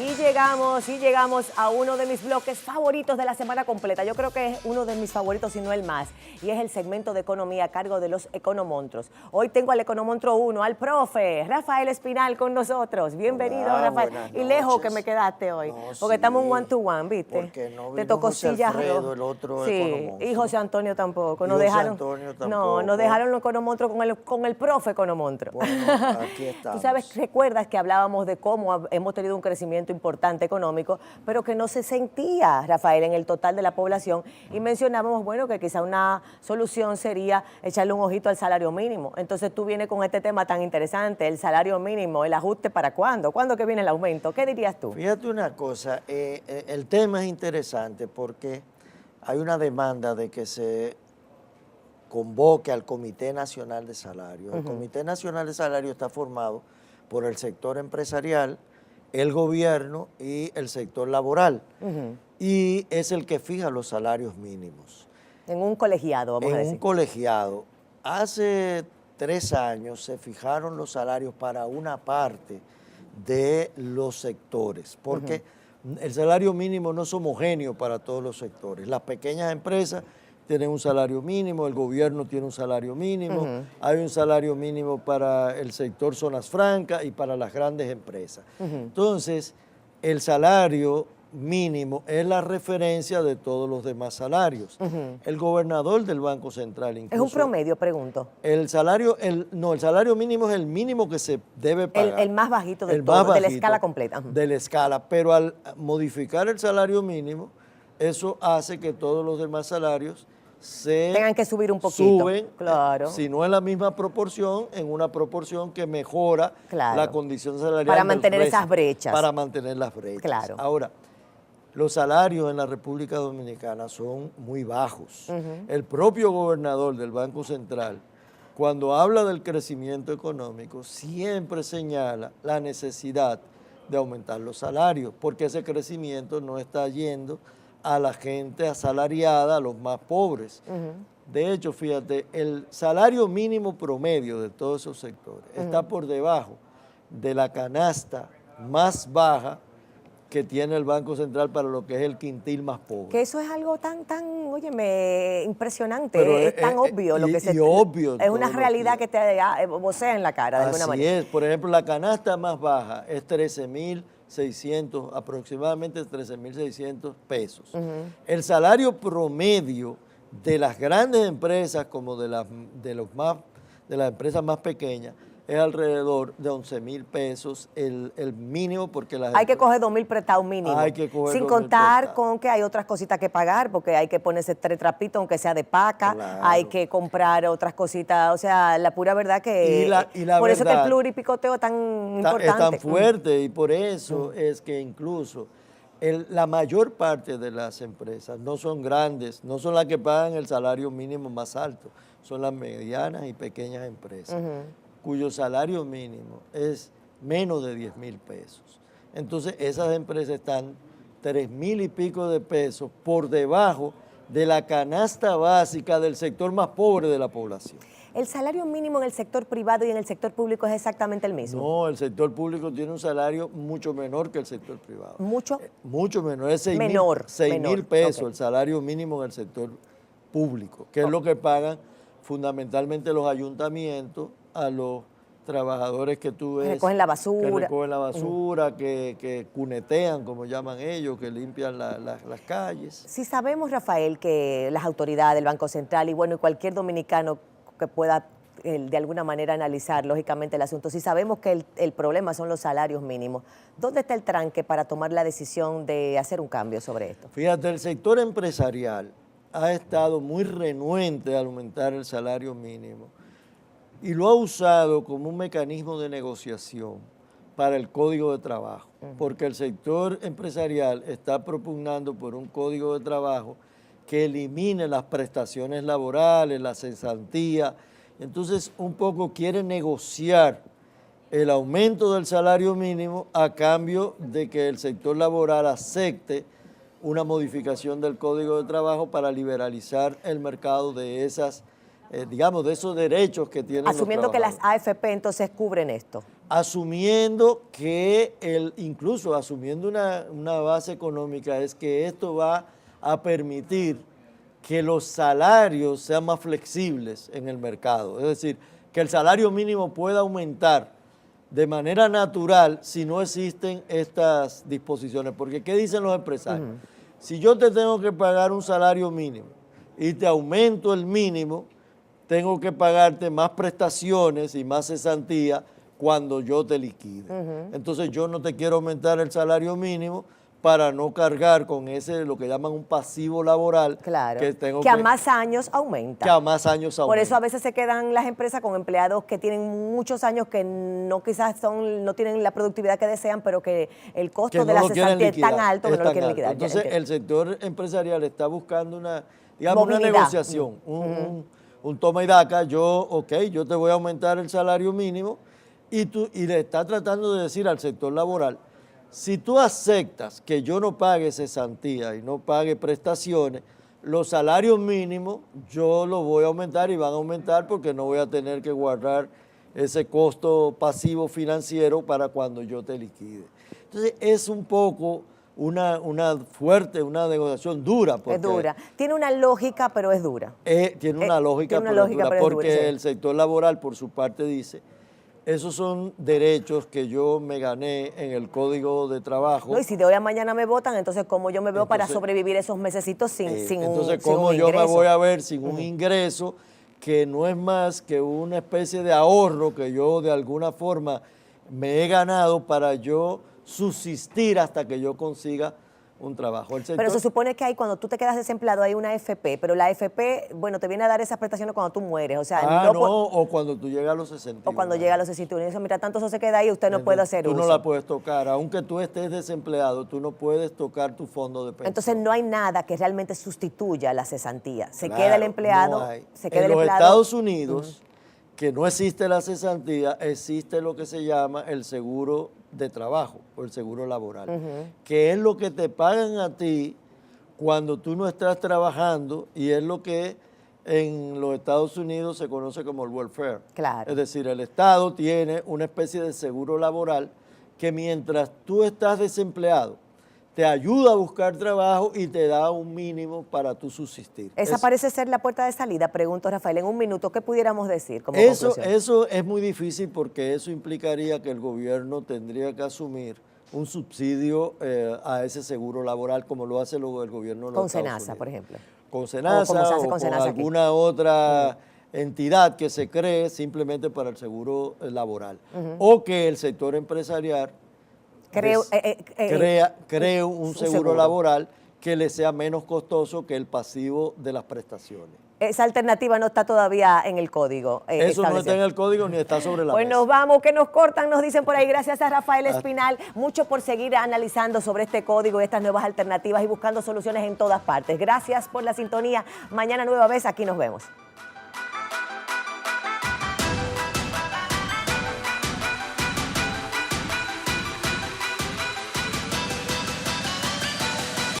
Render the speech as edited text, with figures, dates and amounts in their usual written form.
Y llegamos a uno de mis bloques favoritos de la semana completa. Yo creo que es uno de mis favoritos, si no el más. Y es el segmento de economía a cargo de los economonstruos. Hoy tengo al economonstruo 1, al profe Rafael Espinal con nosotros. Bienvenido, Hola, Rafael. Y lejos que me quedaste hoy. No, porque estamos sí, un one-to-one, ¿viste? Porque no Te vino tocó José silla Alfredo, el otro economonstruo. y José Antonio tampoco. Y Nos José dejaron, Antonio No, tampoco. nos dejaron los economonstruos con el profe economonstruo. Bueno, aquí estamos. Tú sabes, recuerdas que hablábamos de cómo hemos tenido un crecimiento importante económico, pero que no se sentía, Rafael, en el total de la población, y mencionábamos, bueno, que quizá una solución sería echarle un ojito al salario mínimo. Entonces tú vienes con este tema tan interesante, el salario mínimo, el ajuste, ¿para cuándo? ¿Cuándo que viene el aumento? ¿Qué dirías tú? Fíjate una cosa, el tema es interesante porque hay una demanda de que se convoque al Comité Nacional de Salarios. El Comité Nacional de Salarios está formado por el sector empresarial, el gobierno y el sector laboral. Y es el que fija los salarios mínimos. En un colegiado, vamos a decir. En un colegiado. Hace 3 años se fijaron los salarios para una parte de los sectores, porque el salario mínimo no es homogéneo para todos los sectores. Las pequeñas empresas tienen un salario mínimo, el gobierno tiene un salario mínimo, hay un salario mínimo para el sector zonas francas y para las grandes empresas. Entonces, el salario mínimo es la referencia de todos los demás salarios. El gobernador del Banco Central incluso... ¿Es un promedio, pregunto? El salario mínimo es el mínimo que se debe pagar. El más bajito de todo, de la escala completa. De la escala, pero al modificar el salario mínimo, eso hace que todos los demás salarios tengan que subir un poquito. Suben, claro. Si no en la misma proporción, en una proporción que mejora la condición salarial. Para mantener esas brechas. Para mantener las brechas. Claro. Ahora, los salarios en la República Dominicana son muy bajos. El propio gobernador del Banco Central, cuando habla del crecimiento económico, siempre señala la necesidad de aumentar los salarios, porque ese crecimiento no está yendo a la gente asalariada, a los más pobres. De hecho, fíjate, el salario mínimo promedio de todos esos sectores está por debajo de la canasta más baja que tiene el Banco Central para lo que es el quintil más pobre. Que eso es algo tan, óyeme, impresionante, pero es tan obvio lo que se... obvio. Es una realidad que te vocea en la cara de alguna manera. Así es, por ejemplo, la canasta más baja es 13.600, aproximadamente 13.600 pesos. El salario promedio de las grandes empresas como de las empresas más pequeñas es alrededor de 11.000 pesos el mínimo, porque hay que coger 2.000 prestados mínimo. Hay que coger sin contar con que hay otras cositas que pagar, porque hay que ponerse 3 trapitos, aunque sea de paca, hay que comprar otras cositas. O sea, la pura verdad que... por eso es que el pluripicoteo es tan importante. Es tan fuerte, y por eso es que incluso la mayor parte de las empresas no son grandes, no son las que pagan el salario mínimo más alto, son las medianas y pequeñas empresas, cuyo salario mínimo es menos de 10.000 pesos. Entonces, esas empresas están 3.000 y pico de pesos por debajo de la canasta básica del sector más pobre de la población. ¿El salario mínimo en el sector privado y en el sector público es exactamente el mismo? No, el sector público tiene un salario mucho menor que el sector privado. ¿Mucho? Mucho menor, es 6.000 pesos el salario mínimo en el sector público, que es lo que pagan fundamentalmente los ayuntamientos a los trabajadores que tú ves. Que recogen la basura. Que recogen la basura, que cunetean, como llaman ellos, que limpian las calles. Si sabemos, Rafael, que las autoridades del Banco Central y cualquier dominicano que pueda de alguna manera analizar lógicamente el asunto, si sabemos que el problema son los salarios mínimos, ¿dónde está el tranque para tomar la decisión de hacer un cambio sobre esto? Fíjate, el sector empresarial ha estado muy renuente a aumentar el salario mínimo y lo ha usado como un mecanismo de negociación para el Código de Trabajo, porque el sector empresarial está propugnando por un Código de Trabajo que elimine las prestaciones laborales, la cesantía. Entonces, un poco quiere negociar el aumento del salario mínimo a cambio de que el sector laboral acepte una modificación del Código de Trabajo para liberalizar el mercado de esas, digamos, de esos derechos que tienen asumiendo los que las AFP entonces cubren esto. asumiendo que, incluso asumiendo una base económica, es que esto va a permitir que los salarios sean más flexibles en el mercado. Es decir, que el salario mínimo pueda aumentar de manera natural si no existen estas disposiciones. Porque, ¿qué dicen los empresarios? Si yo te tengo que pagar un salario mínimo y te aumento el mínimo, tengo que pagarte más prestaciones y más cesantía cuando yo te liquide. Entonces yo no te quiero aumentar el salario mínimo para no cargar con ese, lo que llaman un pasivo laboral. Claro, que a más años aumenta. Que a más años aumenta. Por eso a veces se quedan las empresas con empleados que tienen muchos años, que no quizás no tienen la productividad que desean, pero que el costo de la cesantía es tan alto que no lo quieren liquidar. Entonces el sector empresarial está buscando una negociación, un toma y daca. Yo te voy a aumentar el salario mínimo y le está tratando de decir al sector laboral, si tú aceptas que yo no pague cesantía y no pague prestaciones, los salarios mínimos yo los voy a aumentar y van a aumentar porque no voy a tener que guardar ese costo pasivo financiero para cuando yo te liquide. Entonces es un poco una negociación dura. Es dura. Tiene una lógica, pero es dura. Tiene una lógica, pero es dura, porque el sector laboral por su parte dice, esos son derechos que yo me gané en el Código de Trabajo. No, y si de hoy a mañana me votan, entonces ¿cómo yo me veo para sobrevivir esos mesecitos sin un ingreso? Entonces, ¿cómo yo me voy a ver sin un ingreso que no es más que una especie de ahorro que yo de alguna forma me he ganado para yo subsistir hasta que yo consiga un trabajo? Pero se supone que cuando tú te quedas desempleado hay una AFP, pero la AFP, bueno, te viene a dar esas prestaciones cuando tú mueres. O sea, o cuando tú llegas a los 61. O cuando llega a los 61. Eso, mira, tanto eso se queda ahí y usted no puede hacer uso. Tú no la puedes tocar. Aunque tú estés desempleado, tú no puedes tocar tu fondo de pensión. Entonces no hay nada que realmente sustituya la cesantía. Se queda el empleado. En los Estados Unidos, que no existe la cesantía, existe lo que se llama el seguro de trabajo o el seguro laboral, que es lo que te pagan a ti cuando tú no estás trabajando, y es lo que en los Estados Unidos se conoce como el welfare. Claro. Es decir, el Estado tiene una especie de seguro laboral que mientras tú estás desempleado, te ayuda a buscar trabajo y te da un mínimo para tu subsistir. Esa parece ser la puerta de salida, pregunto, Rafael, en un minuto, ¿qué pudiéramos decir como conclusión? Conclusión? Eso es muy difícil porque eso implicaría que el gobierno tendría que asumir un subsidio a ese seguro laboral como lo hace el gobierno de los Estados Unidos. Con SENASA, por ejemplo. Con SENASA o con alguna otra entidad que se cree simplemente para el seguro laboral. O que el sector empresarial cree un seguro laboral que le sea menos costoso que el pasivo de las prestaciones. Esa alternativa no está todavía en el código. Eso no está en el código ni está sobre la mesa. Pues nos vamos, que nos cortan, nos dicen por ahí. Gracias a Rafael Espinal, mucho por seguir analizando sobre este código y estas nuevas alternativas y buscando soluciones en todas partes. Gracias por la sintonía. Mañana nueva vez, aquí nos vemos.